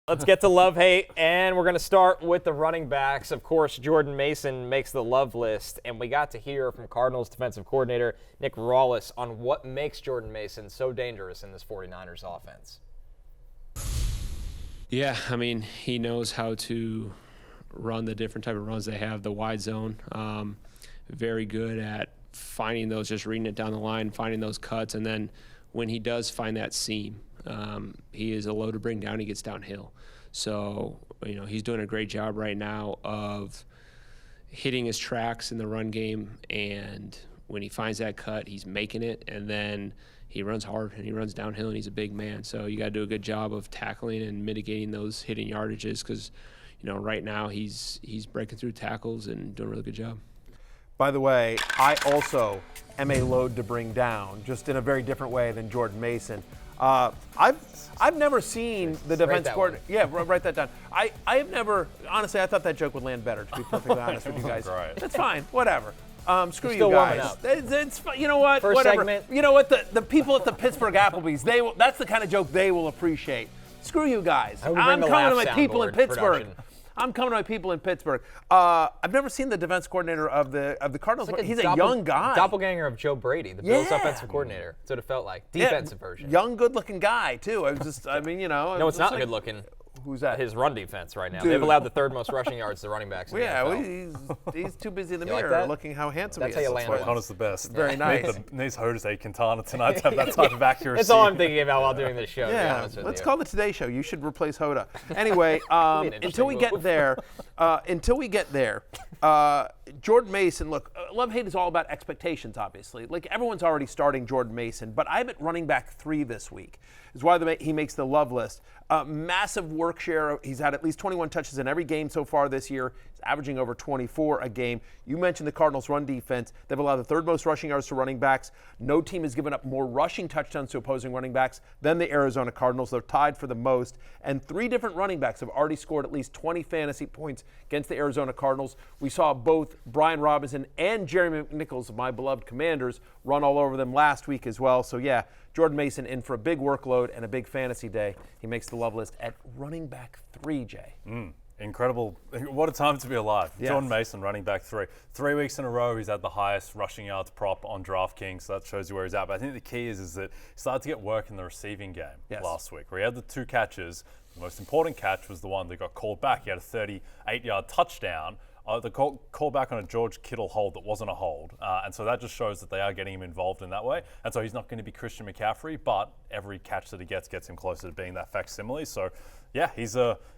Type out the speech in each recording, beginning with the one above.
Let's get to love-hate, and we're going to start with the running backs. Of course, Jordan Mason makes the love list, and we got to hear from Cardinals defensive coordinator Nick Rawlis on what makes Jordan Mason so dangerous in this 49ers offense. Yeah, I mean, he knows how to run the different type of runs they have, the wide zone. Very good at finding those, just reading it down the line, finding those cuts, and then when he does find that seam, he is a load to bring down. He gets downhill. So, he's doing a great job right now of hitting his tracks in the run game, and when he finds that cut, he's making it, and then he runs hard and he runs downhill, and he's a big man. So you got to do a good job of tackling and mitigating those hitting yardages because, right now he's breaking through tackles and doing a really good job. By the way, I also am a load to bring down, just in a very different way than Jordan Mason. I've never seen the defense coordinator. Yeah, write that down. I have never, honestly, I thought that joke would land better, to be perfectly honest with you guys. Right. That's fine, whatever. Screw Still you guys. warming up. It's you know what? First whatever. segment. You know what? The people at the Pittsburgh Applebee's, that's the kind of joke they will appreciate. Screw you guys. I'm coming to my people in Pittsburgh. I'm coming to my people in Pittsburgh. I've never seen the defense coordinator of the Cardinals. Like He's a young guy. Doppelganger of Joe Brady, the Bills offensive coordinator. That's what it felt like. Defensive version. Young, good-looking guy, too. No, it's not like, good-looking. Who's that? His run defense right now. Dude. They've allowed the third most rushing yards to running backs in the NFL. He's too busy in the You like mirror that? looking how handsome That's he is. how you land one. Connor's the best. Very nice. Needs Jose Quintana tonight to have that type of accuracy. That's all I'm thinking about while doing this show, to be Yeah, honest with let's you. call the Today Show. You should replace Hoda. Anyway, until we get there, Jordan Mason, look, love-hate is all about expectations, obviously. Like, everyone's already starting Jordan Mason, but I'm at running back 3 this week. Is why he makes the love list. Massive work share. He's had at least 21 touches in every game so far this year. He's averaging over 24 a game. You mentioned the Cardinals' run defense. They've allowed the third most rushing yards to running backs. No team has given up more rushing touchdowns to opposing running backs than the Arizona Cardinals. They're tied for the most. And 3 different running backs have already scored at least 20 fantasy points against the Arizona Cardinals. We saw both Brian Robinson and Jeremy McNichols, of my beloved Commanders, run all over them last week as well. So, yeah, Jordan Mason in for a big workload and a big fantasy day. He makes the love list at running back 3, Jay. Incredible. What a time to be alive. Yes. Jordan Mason, running back 3. 3 weeks in a row, he's had the highest rushing yards prop on DraftKings, so that shows you where he's at. But I think the key is that he started to get work in the receiving game last week, where he had the 2 catches. The most important catch was the one that got called back. He had a 38-yard touchdown. The call back on a George Kittle hold that wasn't a hold. And so that just shows that they are getting him involved in that way. And so he's not going to be Christian McCaffrey, but every catch that he gets him closer to being that facsimile. So, yeah,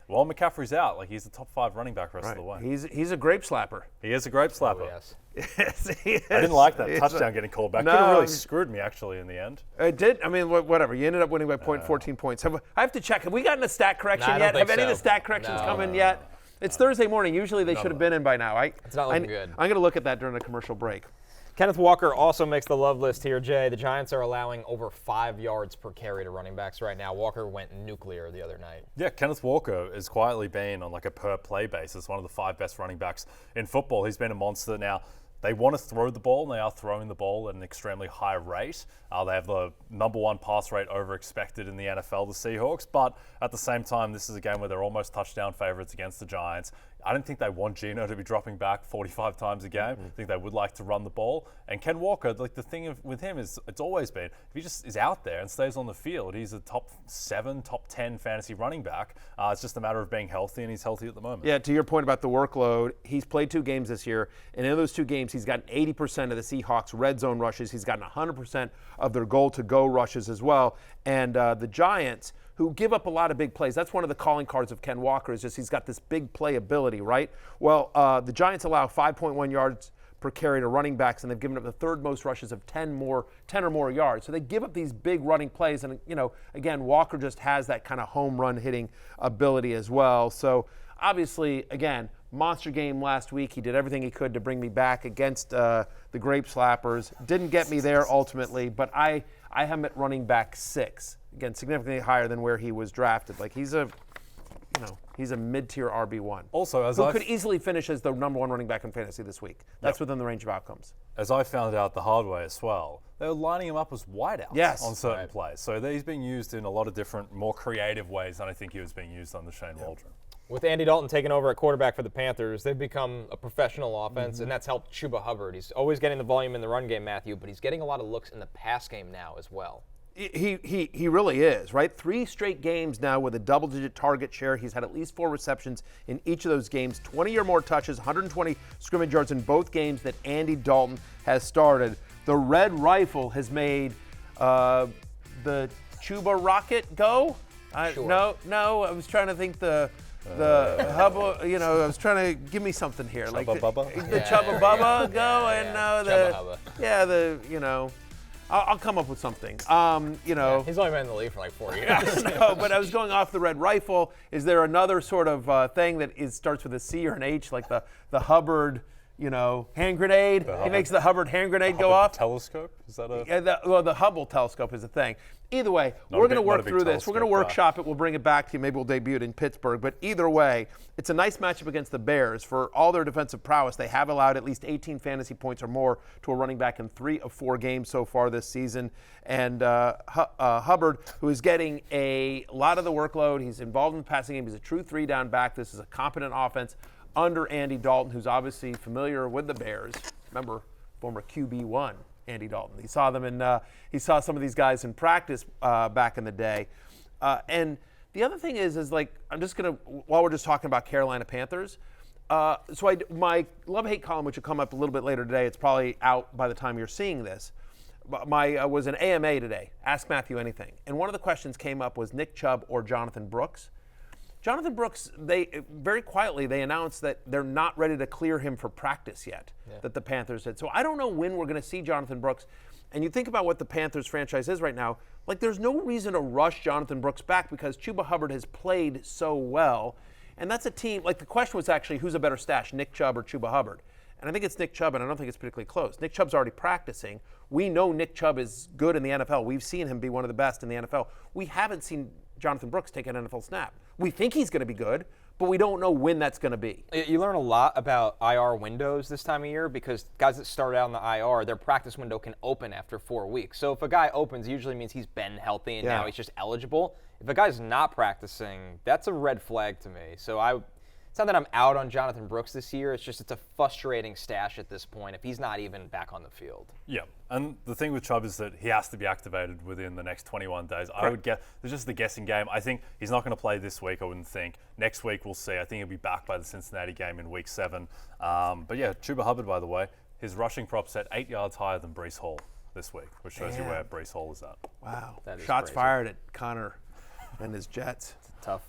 while McCaffrey's out, like, he's the top 5 running back rest of the way. He's a grape slapper. He is a grape slapper. Oh, yes. Yes, he is. I didn't like that touchdown getting called back. No, Could have really screwed me, actually, in the end. It did. I mean, whatever. You ended up winning by 14 points. I have to check. Have we gotten a stat correction No, I yet? don't Have think any of the so. stat corrections No. come in yet? It's Thursday morning. Usually they should have been in by now. It's not looking good. I'm going to look at that during the commercial break. Kenneth Walker also makes the love list here, Jay. The Giants are allowing over 5 yards per carry to running backs right now. Walker went nuclear the other night. Yeah, Kenneth Walker has quietly been on like a per play basis one of the 5 best running backs in football. He's been a monster. Now, they want to throw the ball, and they are throwing the ball at an extremely high rate. They have the number 1 pass rate over expected in the NFL, the Seahawks. But at the same time, this is a game where they're almost touchdown favorites against the Giants. I don't think they want Geno to be dropping back 45 times a game. I think they would like to run the ball. And Ken Walker, like, the thing with him is it's always been, if he just is out there and stays on the field, he's a top 7, top 10 fantasy running back. It's just a matter of being healthy, and he's healthy at the moment. Yeah, to your point about the workload, he's played 2 games this year, and in those 2 games, he's gotten 80% of the Seahawks' red zone rushes. He's gotten 100% of their goal-to-go rushes as well. And the Giants, who give up a lot of big plays. That's one of the calling cards of Ken Walker, is just he's got this big play ability, right? Well, the Giants allow 5.1 yards per carry to running backs, and they've given up the 3rd most rushes of 10 or more yards. So they give up these big running plays, and, again, Walker just has that kind of home run hitting ability as well. So obviously, again, monster game last week. He did everything he could to bring me back against the Grape Slappers. Didn't get me there ultimately, but I have him at running back 6. Again, significantly higher than where he was drafted. Like, he's a he's a mid-tier RB1. Also, who could easily finish as the number 1 running back in fantasy this week. That's within the range of outcomes. As I found out the hard way as well, they were lining him up as wideouts on certain plays. So he's being used in a lot of different, more creative ways than I think he was being used under Shane Waldron. With Andy Dalton taking over at quarterback for the Panthers, they've become a professional offense, and that's helped Chuba Hubbard. He's always getting the volume in the run game, Matthew, but he's getting a lot of looks in the pass game now as well. He really is, right? 3 straight games now with a double-digit target share. He's had at least 4 receptions in each of those games, 20 or more touches, 120 scrimmage yards in both games that Andy Dalton has started. The Red Rifle has made the Chuba Rocket go. Sure. No, I was trying to think the Hubba, I was trying to give me something here. Chubba like Bubba? The Chubba Bubba go, and Chubba Hubba. I'll come up with something. He's only been in the league for like 4 years. No, but I was going off the Red Rifle. Is there another sort of thing that starts with a C or an H, like the Hubbard, hand grenade? He makes the Hubbard hand grenade go off. Telescope? Is that a? Yeah, the Hubble telescope is a thing. Either way, we're going to work through this. We're going to workshop it. We'll bring it back to you. Maybe we'll debut it in Pittsburgh. But either way, it's a nice matchup against the Bears. For all their defensive prowess, they have allowed at least 18 fantasy points or more to a running back in 3 of 4 games so far this season. And Hubbard, who is getting a lot of the workload, he's involved in the passing game. He's a true 3-down back. This is a competent offense under Andy Dalton, who's obviously familiar with the Bears. Remember, former QB1. Andy Dalton. He saw them he saw some of these guys in practice back in the day. And the other thing is like, I'm just going to, while we're just talking about Carolina Panthers, my love-hate column, which will come up a little bit later today, it's probably out by the time you're seeing this, was an AMA today, Ask Matthew Anything. And one of the questions came up was Nick Chubb or Jonathan Brooks. Jonathan Brooks, they very quietly, they announced that they're not ready to clear him for practice yet, that the Panthers did. So I don't know when we're going to see Jonathan Brooks. And you think about what the Panthers franchise is right now, like there's no reason to rush Jonathan Brooks back because Chuba Hubbard has played so well. And that's a team, like the question was actually who's a better stash, Nick Chubb or Chuba Hubbard? And I think it's Nick Chubb, and I don't think it's particularly close. Nick Chubb's already practicing. We know Nick Chubb is good in the NFL. We've seen him be one of the best in the NFL. We haven't seen Jonathan Brooks take an NFL snap. We think he's going to be good, but we don't know when that's going to be. You learn a lot about IR windows this time of year because guys that start out in the IR, their practice window can open after 4 weeks. So if a guy opens, it usually means he's been healthy and now he's just eligible. If a guy's not practicing, that's a red flag to me. So it's not that I'm out on Jonathan Brooks this year. It's just it's a frustrating stash at this point if he's not even back on the field. Yeah, and the thing with Chubb is that he has to be activated within the next 21 days. Correct. I would guess there's just the guessing game. I think he's not going to play this week, I wouldn't think. Next week we'll see. I think he'll be back by the Cincinnati game in week 7. But yeah, Chuba Hubbard, by the way, his rushing prop set 8 yards higher than Breece Hall this week, which shows you where Breece Hall is at. Wow. crazy. Shots fired at Connor and his Jets. Tough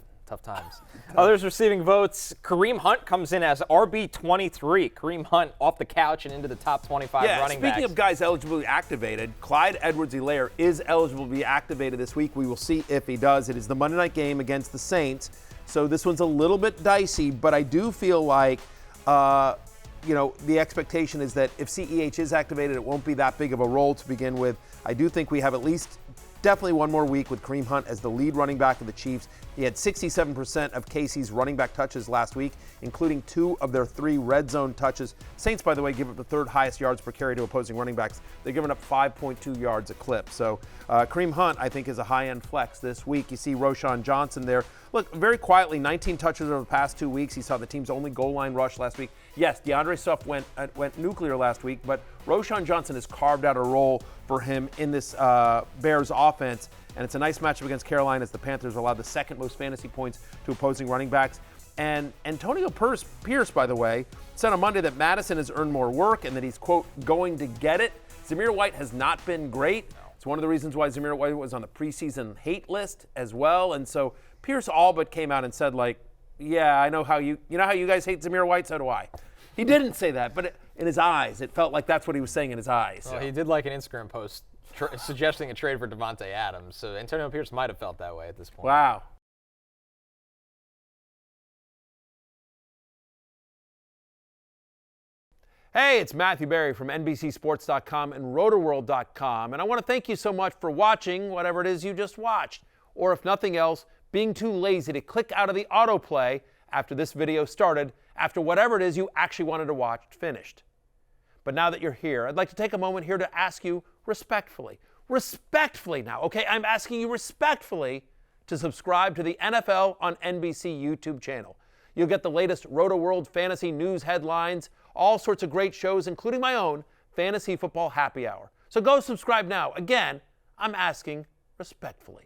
times. Others receiving votes. Kareem Hunt comes in as RB23. Kareem Hunt off the couch and into the top 25 running backs. Speaking of guys eligible to be activated, Clyde Edwards-Helaire is eligible to be activated this week. We will see if he does. It is the Monday night game against the Saints, so this one's a little bit dicey, but I do feel like the expectation is that if CEH is activated, it won't be that big of a role to begin with. I do think we have at least definitely one more week with Kareem Hunt as the lead running back of the Chiefs. He had 67% of KC's running back touches last week, including 2 of their 3 red zone touches. Saints, by the way, give up the 3rd highest yards per carry to opposing running backs. They're giving up 5.2 yards a clip. So Kareem Hunt, I think, is a high-end flex this week. You see Roshan Johnson there. Look, very quietly, 19 touches over the past 2 weeks. He saw the team's only goal line rush last week. Yes, DeAndre Swift went nuclear last week, but Roshan Johnson has carved out a role for him in this Bears offense, and it's a nice matchup against Carolina as the Panthers allowed the 2nd most fantasy points to opposing running backs. And Antonio Pierce, by the way, said on Monday that Madison has earned more work and that he's, quote, going to get it. Zamir White has not been great. It's one of the reasons why Zamir White was on the preseason hate list as well. And so Pierce all but came out and said, like, yeah, I know how you know how you guys hate Zamir White, so do I. He didn't say that, but in his eyes, it felt like that's what he was saying in his eyes. Well, he did like an Instagram post suggesting a trade for Devontae Adams, so Antonio Pierce might have felt that way at this point. Wow. Hey, it's Matthew Berry from NBCSports.com and RotoWorld.com, and I want to thank you so much for watching whatever it is you just watched. Or if nothing else, being too lazy to click out of the autoplay after this video started, after whatever it is you actually wanted to watch finished. But now that you're here, I'd like to take a moment here to ask you respectfully now, okay? I'm asking you respectfully to subscribe to the NFL on NBC YouTube channel. You'll get the latest Roto-World fantasy news headlines, all sorts of great shows, including my own Fantasy Football Happy Hour. So go subscribe now. Again, I'm asking respectfully.